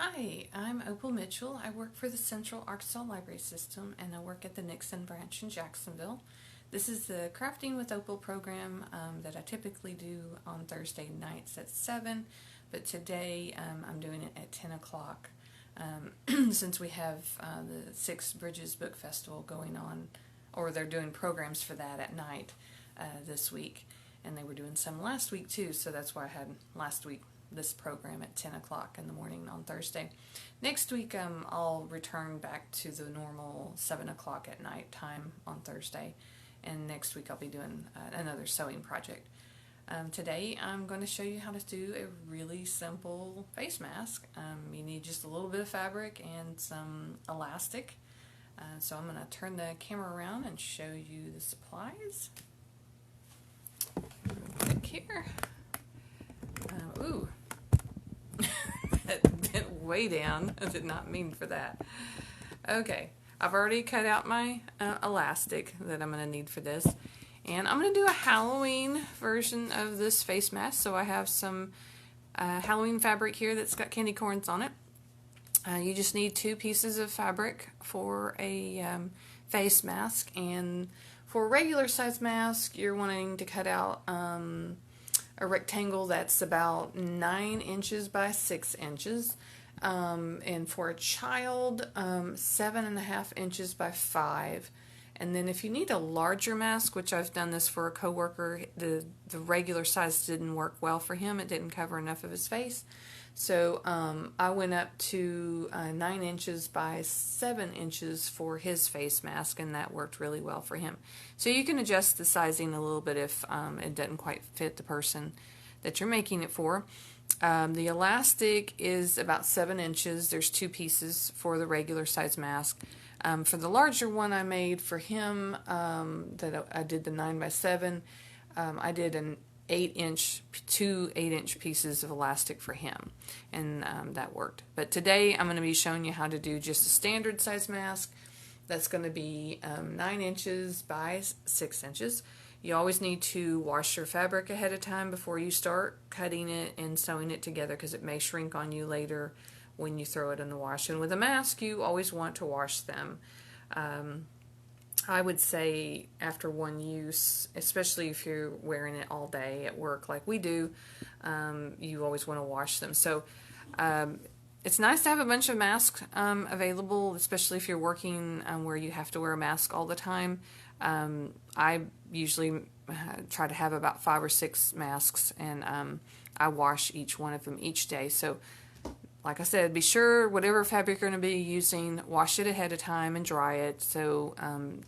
Hi, I'm Opal Mitchell. I work for the Central Arkansas Library System and I work at the Nixon branch in Jacksonville. This is the Crafting with Opal program that I typically do on Thursday nights at 7, but today I'm doing it at 10 o'clock since we have the Six Bridges Book Festival going on, or they're doing programs for that at night this week, and they were doing some last week too, so that's why I had last week this program at 10 o'clock in the morning on Thursday. Next week I'll return back to the normal 7 o'clock at night time on Thursday, and next week I'll be doing another sewing project. Today I'm going to show you how to do a really simple face mask. You need just a little bit of fabric and some elastic. So I'm going to turn the camera around and show you the supplies. Click here. Ooh, that bent way down. I did not mean for that. Okay, I've already cut out my elastic that I'm going to need for this. And I'm going to do a Halloween version of this face mask. So I have some Halloween fabric here that's got candy corns on it. You just need 2 pieces of fabric for a face mask. And for a regular size mask, you're wanting to cut out a rectangle that's about 9 inches by 6 inches. And for a child, 7.5 inches by 5. And then if you need a larger mask, which I've done this for a coworker, the regular size didn't work well for him. It didn't cover enough of his face. So I went up to 9 inches by 7 inches for his face mask, and that worked really well for him. So you can adjust the sizing a little bit if it doesn't quite fit the person that you're making it for. The elastic is about 7 inches. There's 2 pieces for the regular size mask. For the larger one I made for him, that I did the 9 by 7, I did an 2 8-inch pieces of elastic for him, and that worked. But today I'm going to be showing you how to do just a standard size mask. That's going to be 9 inches by 6 inches. You always need to wash your fabric ahead of time before you start cutting it and sewing it together, because it may shrink on you later when you throw it in the wash. And with a mask, you always want to wash them. I would say after one use, especially if you're wearing it all day at work like we do, you always want to wash them. So it's nice to have a bunch of masks available, especially if you're working where you have to wear a mask all the time. I usually try to have about 5 or 6 masks, and I wash each one of them each day. So like I said, be sure whatever fabric you're going to be using, wash it ahead of time and dry it, so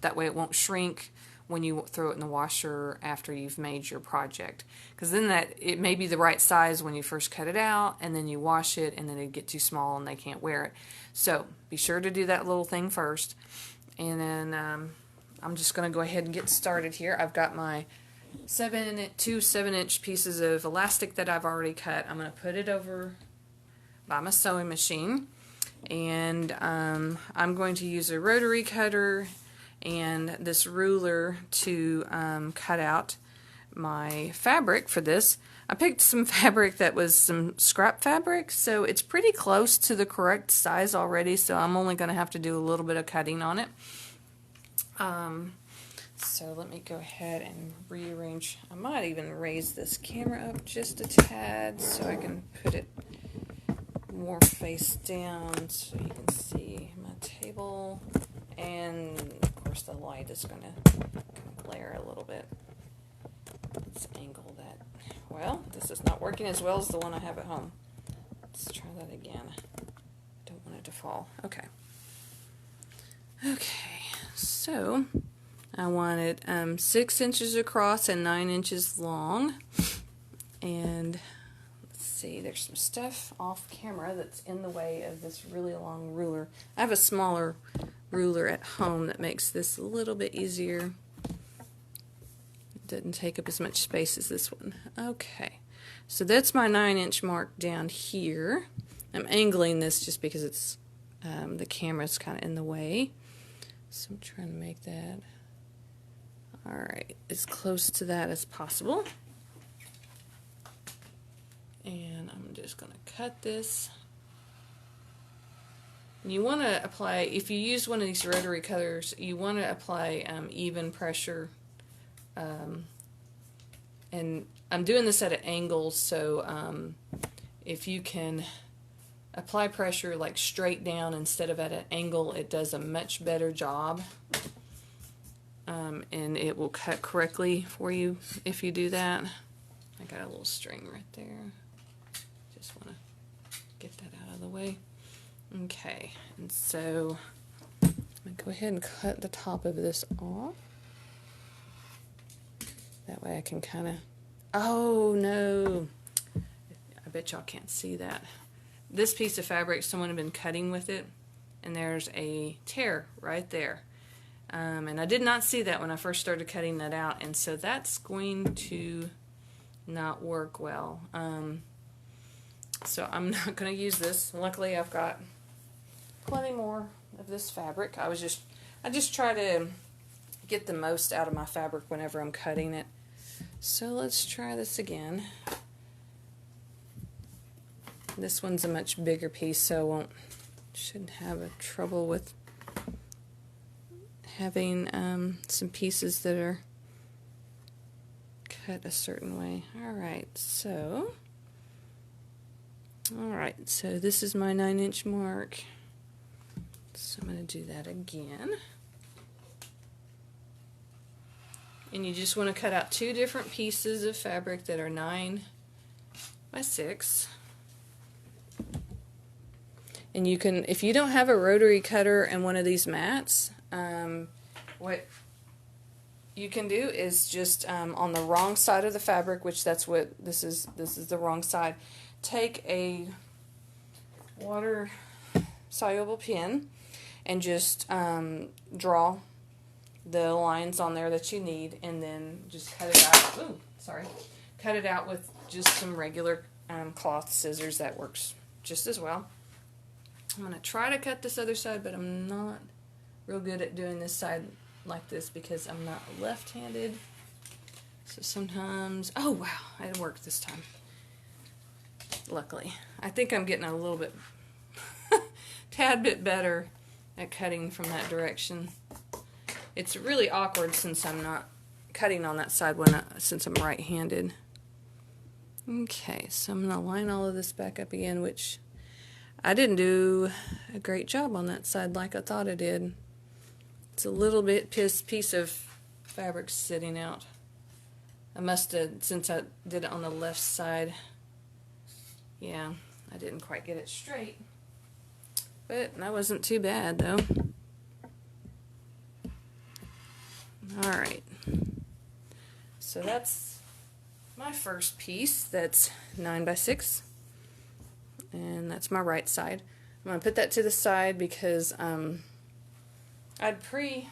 that way it won't shrink when you throw it in the washer after you've made your project. Because then it may be the right size when you first cut it out, and then you wash it, and then it'd get too small and they can't wear it. So be sure to do that little thing first. And then I'm just going to go ahead and get started here. I've got my 2 7-inch pieces of elastic that I've already cut. I'm going to put it over by my sewing machine, and I'm going to use a rotary cutter and this ruler to cut out my fabric for this. I picked some fabric that was some scrap fabric, so it's pretty close to the correct size already, so I'm only going to have to do a little bit of cutting on it. So let me go ahead and rearrange. I might even raise this camera up just a tad so I can put it more face down so you can see my table, and of course the light is going to glare a little bit. Let's angle that. Well, this is not working as well as the one I have at home. Let's try that again. I don't want it to fall. Okay, so I want it 6 inches across and 9 inches long, and see, there's some stuff off camera that's in the way of this really long ruler. I have a smaller ruler at home that makes this a little bit easier. It doesn't take up as much space as this one. Okay, so that's my 9-inch mark down here. I'm angling this just because it's the camera's kind of in the way. So I'm trying to make that alright, as close to that as possible. And I'm just going to cut this You want to apply, if you use one of these rotary cutters, you want to apply even pressure. And I'm doing this at an angle, so if you can apply pressure like straight down instead of at an angle, it does a much better job. And it will cut correctly for you if you do that. I got a little string right there. Just want to get that out of the way. Okay, and so I'm going to go ahead and cut the top of this off. That way I can kind of, oh no, I bet y'all can't see that. This piece of fabric, someone had been cutting with it, and there's a tear right there. And I did not see that when I first started cutting that out, and so that's going to not work well. So I'm not going to use this. Luckily I've got plenty more of this fabric. I just try to get the most out of my fabric whenever I'm cutting it. So let's try this again. This one's a much bigger piece, so shouldn't have a trouble with having some pieces that are cut a certain way. Alright, so this is my 9-inch mark. So I'm going to do that again. And you just want to cut out 2 different pieces of fabric that are 9 by 6. And you can, if you don't have a rotary cutter and one of these mats, what you can do is just on the wrong side of the fabric, which that's what this is the wrong side, take a water soluble pen and just draw the lines on there that you need, and then just cut it out. Ooh, sorry. Cut it out with just some regular cloth scissors. That works just as well. I'm going to try to cut this other side, but I'm not real good at doing this side like this because I'm not left-handed. So sometimes, oh wow, it worked this time. Luckily. I think I'm getting a little bit, tad bit better at cutting from that direction. It's really awkward since I'm not cutting on that side since I'm right-handed. Okay, so I'm going to line all of this back up again, which I didn't do a great job on that side like I thought I did. It's a little bit piece of fabric sitting out. I must have, since I did it on the left side, yeah, I didn't quite get it straight. But that wasn't too bad though. Alright, so that's my first piece. That's 9 by 6, and that's my right side. I'm going to put that to the side because I'd pre-pressed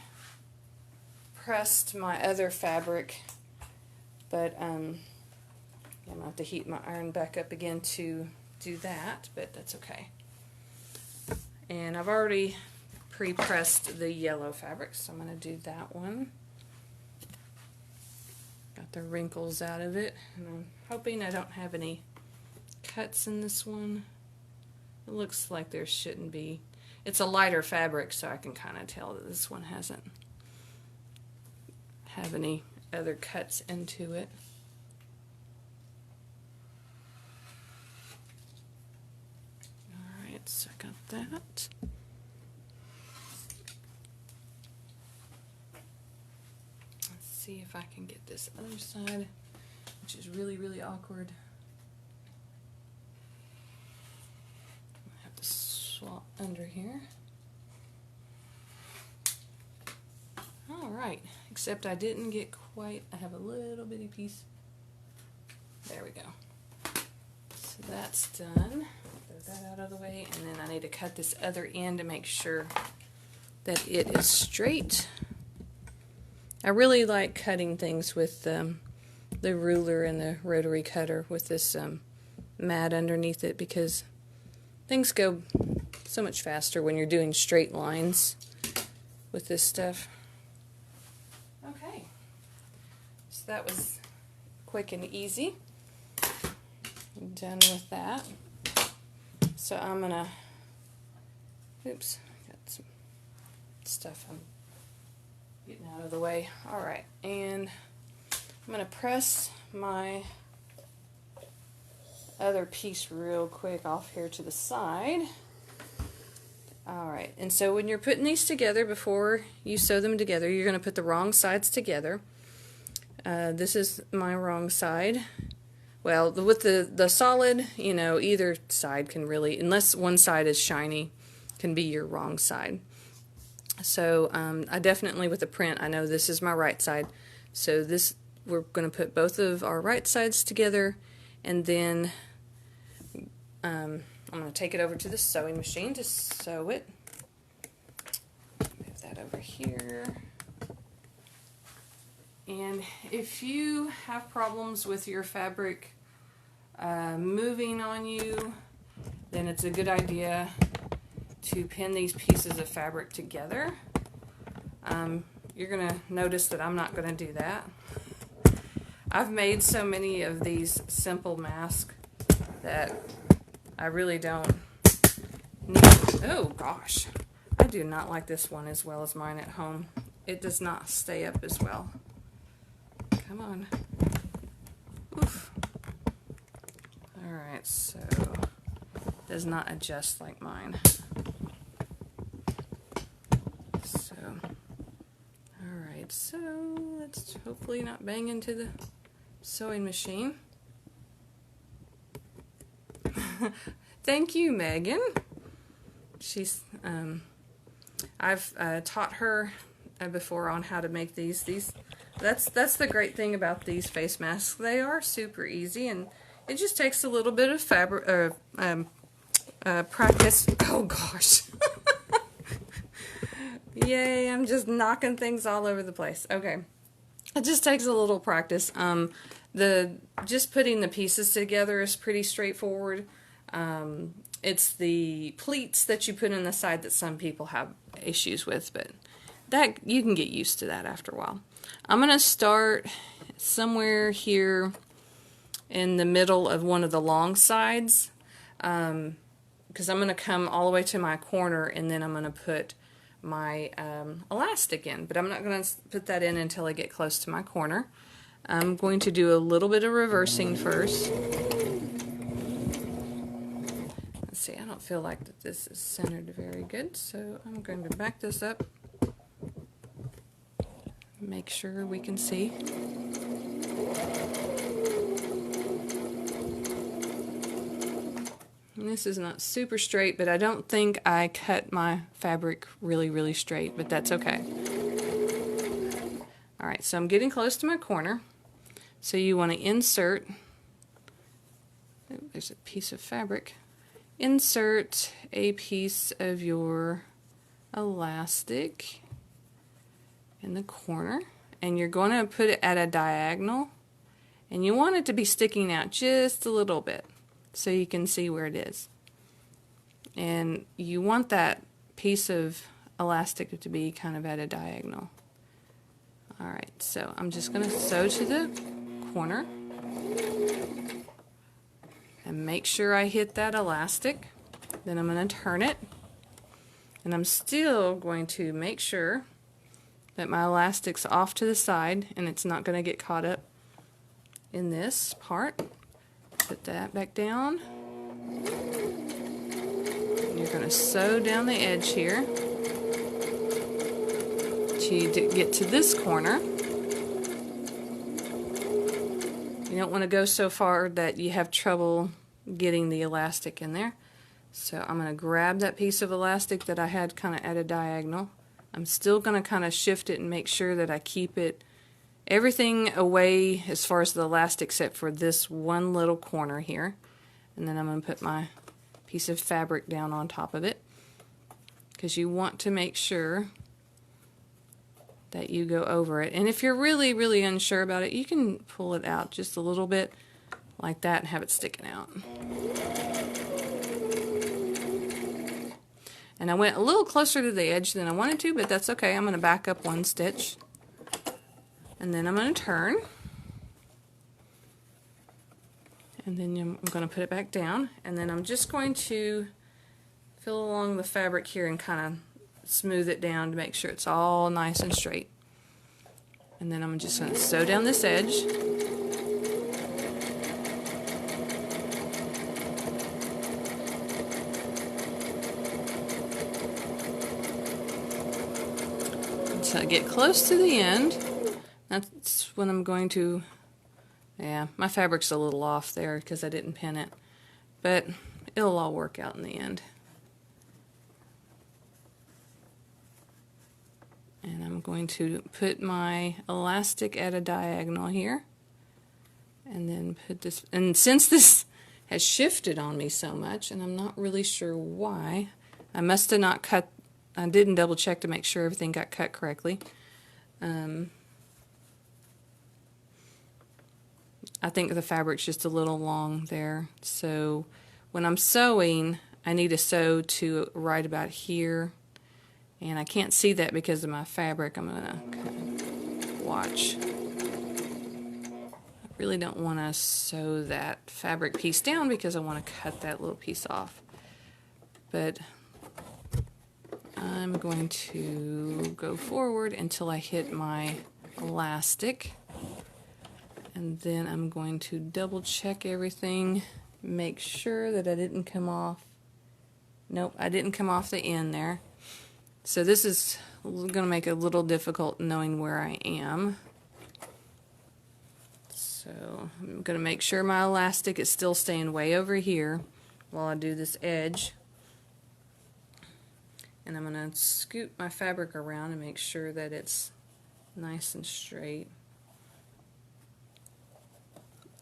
my other fabric, but I'm going to have to heat my iron back up again to do that, but that's okay. And I've already pre-pressed the yellow fabric, so I'm going to do that one. Got the wrinkles out of it, and I'm hoping I don't have any cuts in this one. It looks like there shouldn't be. It's a lighter fabric, so I can kind of tell that this one hasn't have any other cuts into it. Alright, so I got that. See if I can get this other side, which is really, really awkward. I have to swap under here. Alright, except I didn't get quite, I have a little bitty piece. There we go. So that's done. Throw that out of the way, and then I need to cut this other end to make sure that it is straight. I really like cutting things with the ruler and the rotary cutter with this mat underneath it because things go so much faster when you're doing straight lines with this stuff. Okay, so that was quick and easy. I'm done with that. So I'm going to Oops, got some stuff I'm getting out of the way. Alright, and I'm going to press my other piece real quick off here to the side. Alright, and so when you're putting these together, before you sew them together, you're going to put the wrong sides together. This is my wrong side. Well, with the solid, you know, either side can really, unless one side is shiny, can be your wrong side. So I definitely, with the print, I know this is my right side. So this, we're going to put both of our right sides together, and then I'm going to take it over to the sewing machine to sew it. Move that over here. And if you have problems with your fabric moving on you, then it's a good idea to pin these pieces of fabric together. You're going to notice that I'm not going to do that. I've made so many of these simple masks that I really don't need. Oh gosh, I do not like this one as well as mine at home. It does not stay up as well. Come on. Oof. Alright, so it does not adjust like mine. So, alright, so let's hopefully not bang into the sewing machine. Thank you, Megan. She's, I've taught her before on how to make these. That's the great thing about these face masks. They are super easy, and it just takes a little bit of fabric, practice. Oh gosh. Yay, I'm just knocking things all over the place. Okay. It just takes a little practice. Just putting the pieces together is pretty straightforward. It's the pleats that you put in the side that some people have issues with, but that you can get used to that after a while. I'm going to start somewhere here in the middle of one of the long sides, because I'm going to come all the way to my corner, and then I'm going to put my elastic in, but I'm not going to put that in until I get close to my corner. I'm going to do a little bit of reversing first. Let's see, I don't feel like that this is centered very good, so I'm going to back this up. Make sure we can see. And this is not super straight, but I don't think I cut my fabric really straight, but that's okay. Alright, so I'm getting close to my corner. So you want to insert, oh, there's a piece of fabric. Insert a piece of your elastic in the corner, and you're going to put it at a diagonal, and you want it to be sticking out just a little bit so you can see where it is. And you want that piece of elastic to be kind of at a diagonal. Alright, so I'm just going to sew to the corner and make sure I hit that elastic. Then I'm going to turn it, and I'm still going to make sure that my elastic's off to the side and it's not going to get caught up in this part. Put that back down. And you're going to sew down the edge here to get to this corner. You don't want to go so far that you have trouble getting the elastic in there. So I'm going to grab that piece of elastic that I had kind of at a diagonal. I'm still going to kind of shift it and make sure that I keep it everything away as far as the elastic except for this one little corner here. And then I'm going to put my piece of fabric down on top of it, because you want to make sure that you go over it. And if you're really unsure about it, you can pull it out just a little bit like that and have it sticking out. And I went a little closer to the edge than I wanted to, but that's okay. I'm going to back up one stitch. And then I'm going to turn. And then I'm going to put it back down. And then I'm just going to feel along the fabric here and kind of smooth it down to make sure it's all nice and straight. And then I'm just going to sew down this edge. Until I get close to the end. That's when I'm going to, yeah, my fabric's a little off there because I didn't pin it, but it'll all work out in the end. And I'm going to put my elastic at a diagonal here, and then put this, and since this has shifted on me so much, and I'm not really sure why, I must have not cut, I didn't double check to make sure everything got cut correctly. I think the fabric's just a little long there, so when I'm sewing, I need to sew to right about here, and I can't see that because of my fabric. I'm going to kind of watch. I really don't want to sew that fabric piece down because I want to cut that little piece off. But I'm going to go forward until I hit my elastic. And then I'm going to double check everything, make sure that I didn't come off. Nope, I didn't come off the end there. So this is going to make it a little difficult knowing where I am. So I'm going to make sure my elastic is still staying way over here while I do this edge. And I'm going to scoot my fabric around and make sure that it's nice and straight.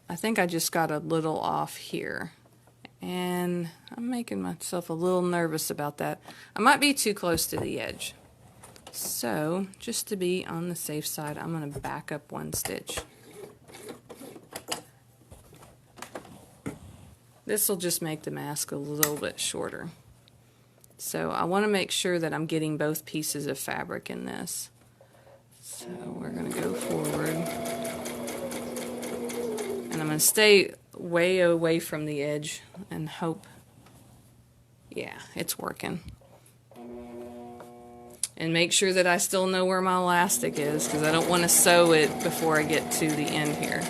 I think I just got a little off here, and I'm making myself a little nervous about that. I might be too close to the edge. So, just to be on the safe side, I'm going to back up one stitch. This will just make the mask a little bit shorter. So, I want to make sure that I'm getting both pieces of fabric in this. So, we're going to go forward. And I'm going to stay way away from the edge and hope, yeah, it's working. And make sure that I still know where my elastic is, because I don't want to sew it before I get to the end here.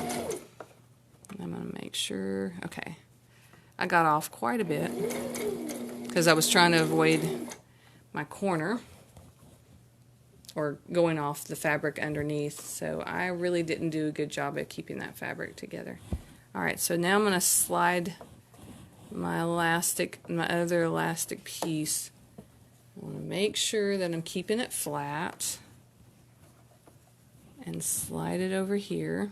I'm going to make sure, okay, I got off quite a bit because I was trying to avoid my corner or going off the fabric underneath, so I really didn't do a good job at keeping that fabric together. Alright, so now I'm going to slide my other elastic piece. I want to make sure that I'm keeping it flat and slide it over here.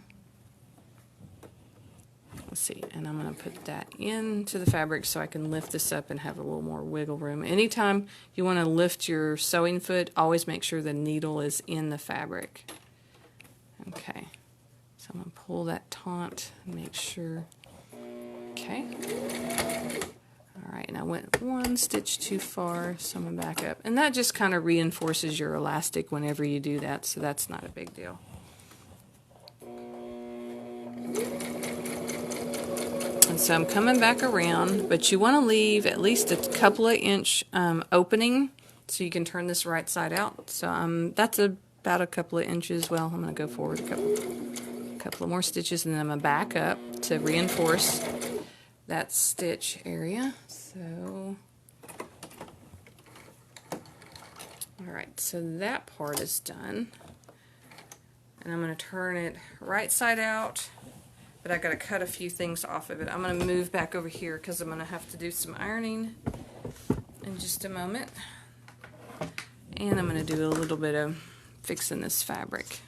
Let's see, and I'm going to put that into the fabric so I can lift this up and have a little more wiggle room. Anytime you want to lift your sewing foot, always make sure the needle is in the fabric. Okay, so I'm going to pull that taut and make sure. Okay. Alright, and I went one stitch too far, so I'm going to back up. And that just kind of reinforces your elastic whenever you do that, so that's not a big deal. So I'm coming back around, but you want to leave at least a couple of inch opening so you can turn this right side out. So that's about a couple of inches. Well, I'm going to go forward a couple of more stitches, and then I'm going to back up to reinforce that stitch area. So, alright, so that part is done. And I'm going to turn it right side out. But I got to cut a few things off of it. I'm going to move back over here because I'm going to have to do some ironing in just a moment. And I'm going to do a little bit of fixing this fabric.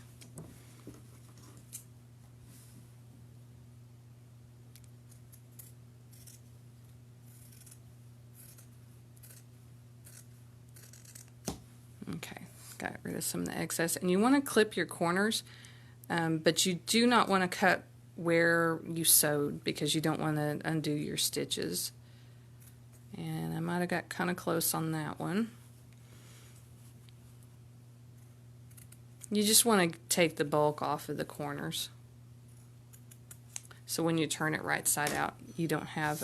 Okay, got rid of some of the excess. And you want to clip your corners, but you do not want to cut where you sewed because you don't want to undo your stitches. And I might have got kind of close on that one. You just want to take the bulk off of the corners, so when you turn it right side out you don't have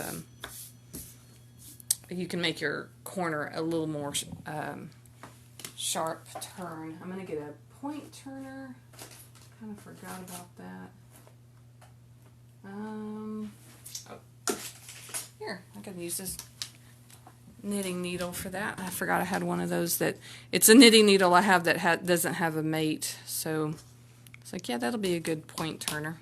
you can make your corner a little more sharp turn. I'm going to get a point turner. Kind of forgot about that. Oh, here, I can use this knitting needle for that. I forgot I had one of those that, it's a knitting needle I have that doesn't have a mate, so it's like, yeah, that'll be a good point turner.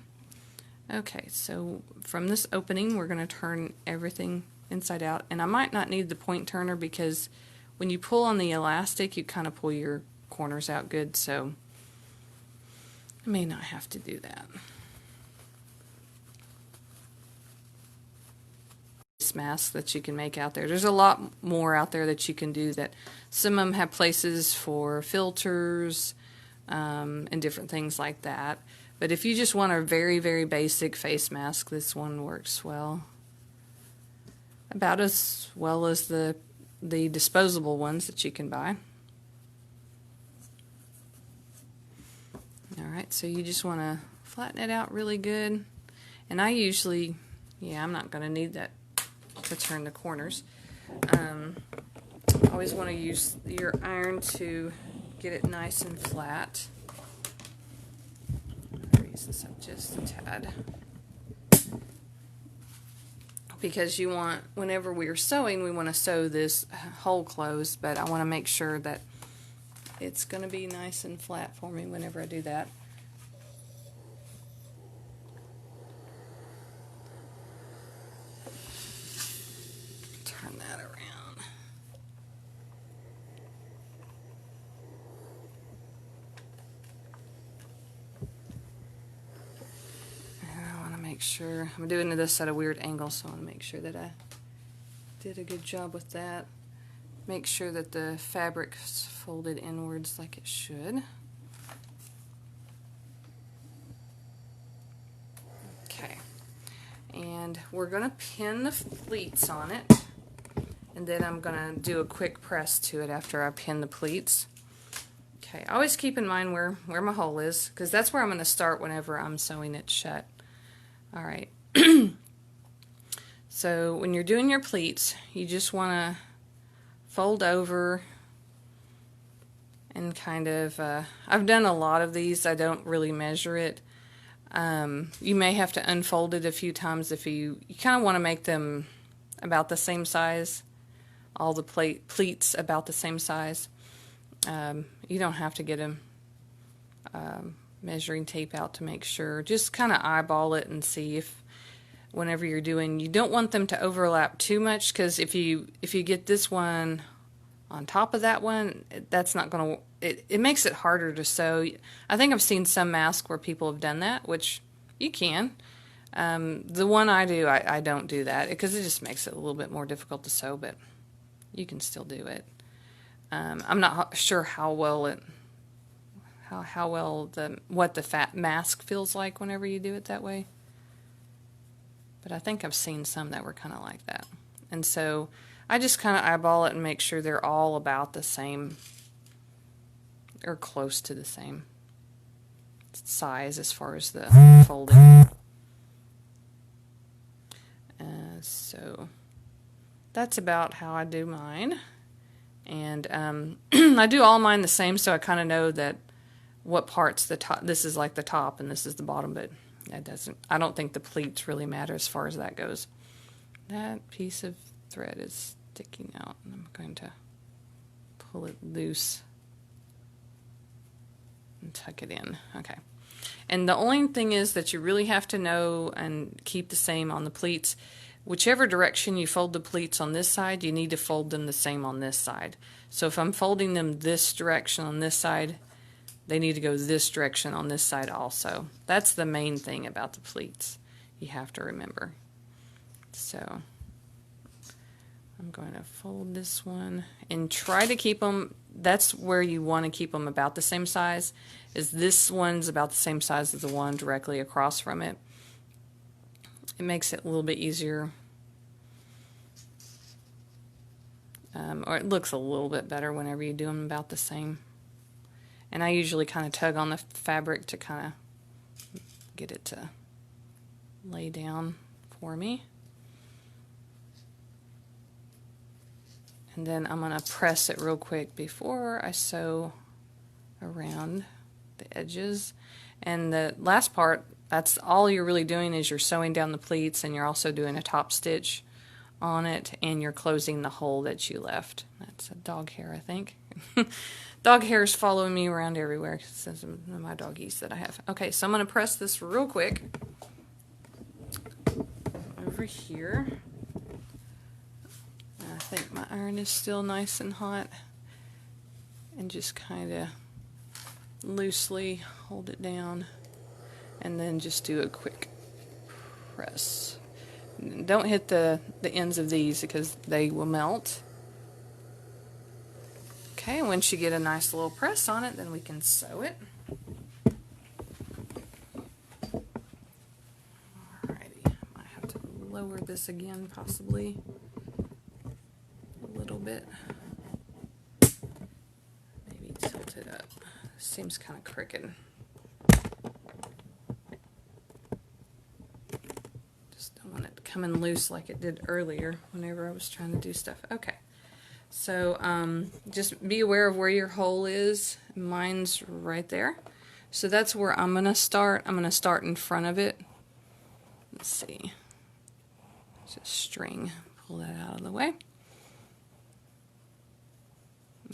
Okay, so from this opening we're going to turn everything inside out, and I might not need the point turner because when you pull on the elastic you kind of pull your corners out good, so I may not have to do that. Masks that you can make out there. There's a lot more out there that you can do. That some of them have places for filters and different things like that. But if you just want a very, very basic face mask, this one works well. About as well as the disposable ones that you can buy. Alright, so you just want to flatten it out really good. And I usually, yeah, I'm not going to need that to turn the corners. Always want to use your iron to get it nice and flat. Raise this up just a tad. Because you want, whenever we're sewing, we want to sew this hole closed, but I want to make sure that it's going to be nice and flat for me whenever I do that. Turn that around. And I want to make sure, I'm doing this at a weird angle, so I want to make sure that I did a good job with that. Make sure that the fabric's folded inwards like it should. Okay, and we're going to pin the pleats on it, and then I'm going to do a quick press to it after I pin the pleats. Okay, always keep in mind where my hole is, because that's where I'm going to start whenever I'm sewing it shut. Alright, so when you're doing your pleats, you just want to fold over and kind of, I've done a lot of these, I don't really measure it. You may have to unfold it a few times if you kind of want to make them about the same size, all the pleats about the same size. You don't have to get them measuring tape out to make sure. Just kind of eyeball it and see if whenever you're doing, you don't want them to overlap too much, because if you get this one on top of that one, that's not going to, it makes it harder to sew. I think I've seen some masks where people have done that, which you can. The one I do, I don't do that because it just makes it a little bit more difficult to sew, but you can still do it. I'm not sure how well it, what the fat mask feels like whenever you do it that way. But I think I've seen some that were kind of like that. And so I just kind of eyeball it and make sure they're all about the same or close to the same size as far as the folding. So that's about how I do mine. And I do all mine the same, so I kind of know that what part's the top. This is like the top and this is the bottom, but that doesn't, I don't think the pleats really matter as far as that goes. That piece of thread is sticking out, and I'm going to pull it loose and tuck it in. Okay. And the only thing is that you really have to know and keep the same on the pleats. Whichever direction you fold the pleats on this side, you need to fold them the same on this side. So if I'm folding them this direction on this side, they need to go this direction on this side also. That's the main thing about the pleats you have to remember. So I'm going to fold this one and try to keep them, that's where you want to keep them about the same size, is this one's about the same size as the one directly across from it. It makes it a little bit easier, or it looks a little bit better whenever you do them about the same. And I usually kind of tug on the fabric to kind of get it to lay down for me. And then I'm going to press it real quick before I sew around the edges. And the last part, that's all you're really doing is you're sewing down the pleats, and you're also doing a top stitch on it, and you're closing the hole that you left. That's a dog hair, I think. Dog hair is following me around everywhere since my doggies that I have. Okay, so I'm going to press this real quick over here. I think my iron is still nice and hot, and just kind of loosely hold it down, and then just do a quick press. Don't hit the ends of these because they will melt. Okay, once you get a nice little press on it, then we can sew it. Alrighty, I might have to lower this again possibly a little bit. Maybe tilt it up. Seems kind of crooked. Just don't want it coming loose like it did earlier whenever I was trying to do stuff. Okay, so just be aware of where your hole is. Mine's right there. So that's where I'm going to start. I'm going to start in front of it. Let's see. Just string. Pull that out of the way.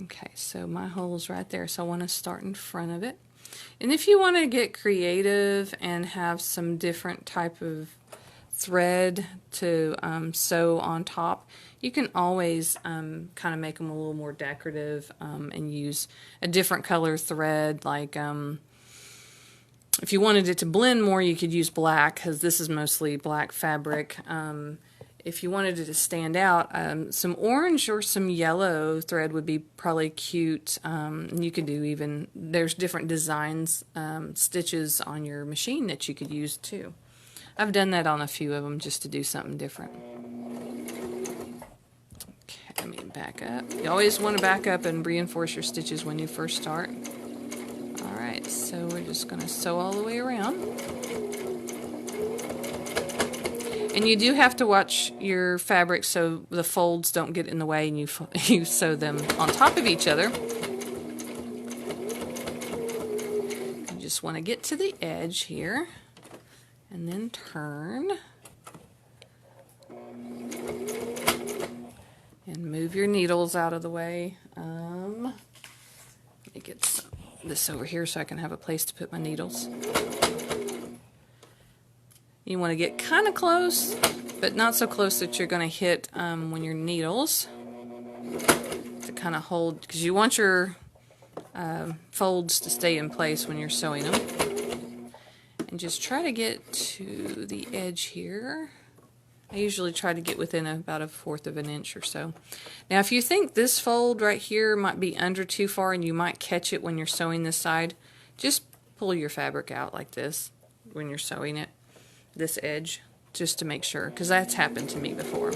Okay, so my hole's right there, so I want to start in front of it. And if you want to get creative and have some different type of thread to sew on top, you can always kind of make them a little more decorative and use a different color thread. Like if you wanted it to blend more, you could use black, because this is mostly black fabric. If you wanted it to stand out, some orange or some yellow thread would be probably cute. And you could do even, there's different designs, stitches on your machine that you could use too. I've done that on a few of them just to do something different. Okay, let me back up. You always want to back up and reinforce your stitches when you first start. Alright, so we're just going to sew all the way around. And you do have to watch your fabric so the folds don't get in the way and you sew them on top of each other. You just want to get to the edge here and then turn and move your needles out of the way. Let me get this over here so I can have a place to put my needles. You want to get kind of close, but not so close that you're going to hit when your needles, to kind of hold, because you want your folds to stay in place when you're sewing them. And just try to get to the edge here. I usually try to get within about 1/4 of an inch or so. Now if you think this fold right here might be under too far and you might catch it when you're sewing this side, just pull your fabric out like this when you're sewing it. This edge, just to make sure, because that's happened to me before.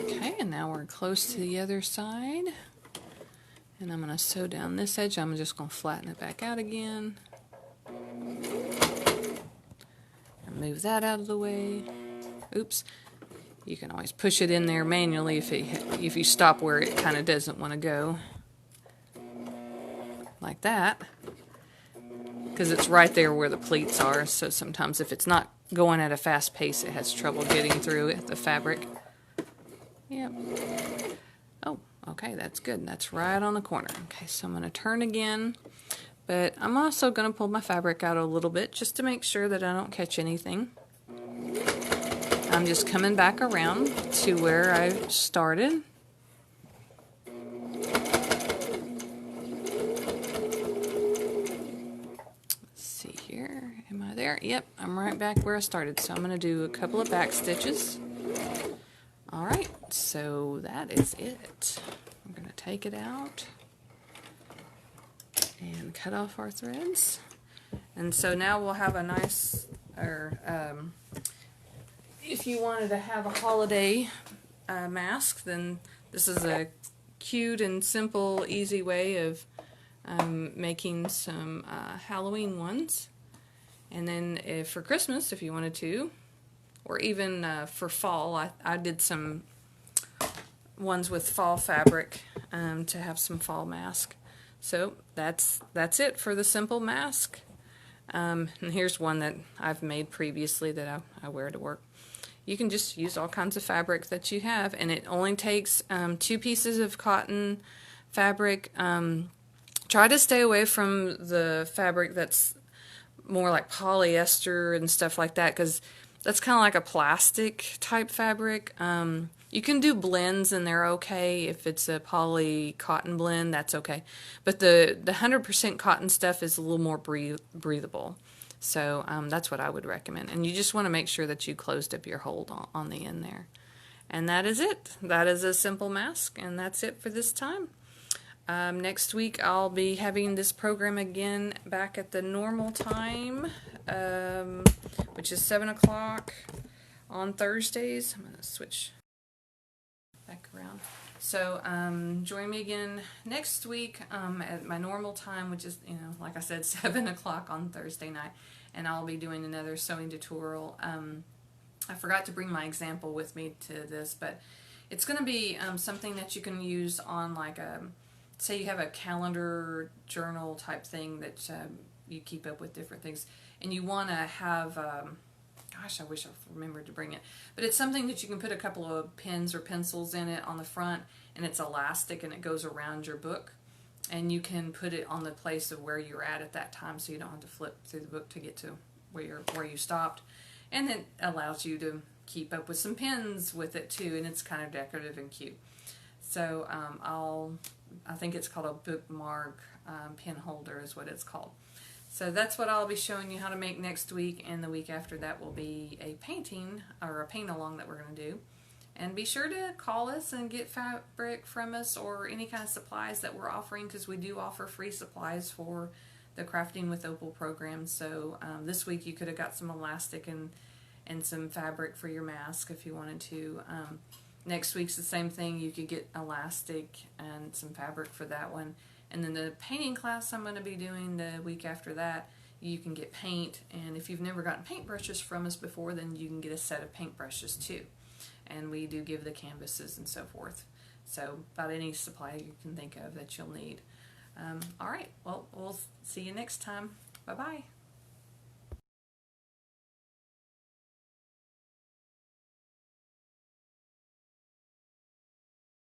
Okay, and now we're close to the other side. And I'm going to sew down this edge. I'm just going to flatten it back out again. Move that out of the way. Oops. You can always push it in there manually if you stop where it kind of doesn't want to go. Like that. Because it's right there where the pleats are, so sometimes if it's not going at a fast pace, it has trouble getting through it, the fabric. Yep. Oh, okay, that's good. That's right on the corner. Okay, so I'm going to turn again. But I'm also going to pull my fabric out a little bit just to make sure that I don't catch anything. I'm just coming back around to where I started. Let's see here. Am I there? Yep, I'm right back where I started. So I'm going to do a couple of back stitches. Alright, so that is it. I'm going to take it out and cut off our threads. And so now we'll have a nice, if you wanted to have a holiday mask, then this is a cute and simple, easy way of making some Halloween ones. And then if for Christmas, if you wanted to, or even for fall, I did some ones with fall fabric to have some fall mask. So that's it for the simple mask. And here's one that I've made previously that I wear to work. You can just use all kinds of fabric that you have, and it only takes 2 pieces of cotton fabric. Try to stay away from the fabric that's more like polyester and stuff like that, because that's kind of like a plastic type fabric. You can do blends and they're okay. If it's a poly cotton blend, that's okay. But the 100% cotton stuff is a little more breathable. So that's what I would recommend. And you just want to make sure that you closed up your hold on the end there. And that is it. That is a simple mask, and that's it for this time. Next week I'll be having this program again back at the normal time, which is 7 o'clock on Thursdays. I'm going to switch back around. So join me again next week at my normal time, which is, like I said, 7 o'clock on Thursday night. And I'll be doing another sewing tutorial. I forgot to bring my example with me to this, but it's going to be something that you can use on like say you have a calendar journal type thing that you keep up with different things, and you want to have, gosh, I wish I remembered to bring it, but it's something that you can put a couple of pens or pencils in it on the front, and it's elastic and it goes around your book, and you can put it on the place of where you're at that time, so you don't have to flip through the book to get to where you stopped, and it allows you to keep up with some pens with it too, and it's kind of decorative and cute. So I think it's called a bookmark pen holder is what it's called. So that's what I'll be showing you how to make next week, and the week after that will be a painting or a paint along that we're going to do. And be sure to call us and get fabric from us or any kind of supplies that we're offering, because we do offer free supplies for the Crafting with Opal program. So this week you could have got some elastic and some fabric for your mask if you wanted to. Next week's the same thing. You could get elastic and some fabric for that one. And then the painting class I'm going to be doing the week after that, you can get paint. And if you've never gotten paintbrushes from us before, then you can get a set of paintbrushes too. And we do give the canvases and so forth. So about any supply you can think of that you'll need. All right, well, we'll see you next time. Bye-bye.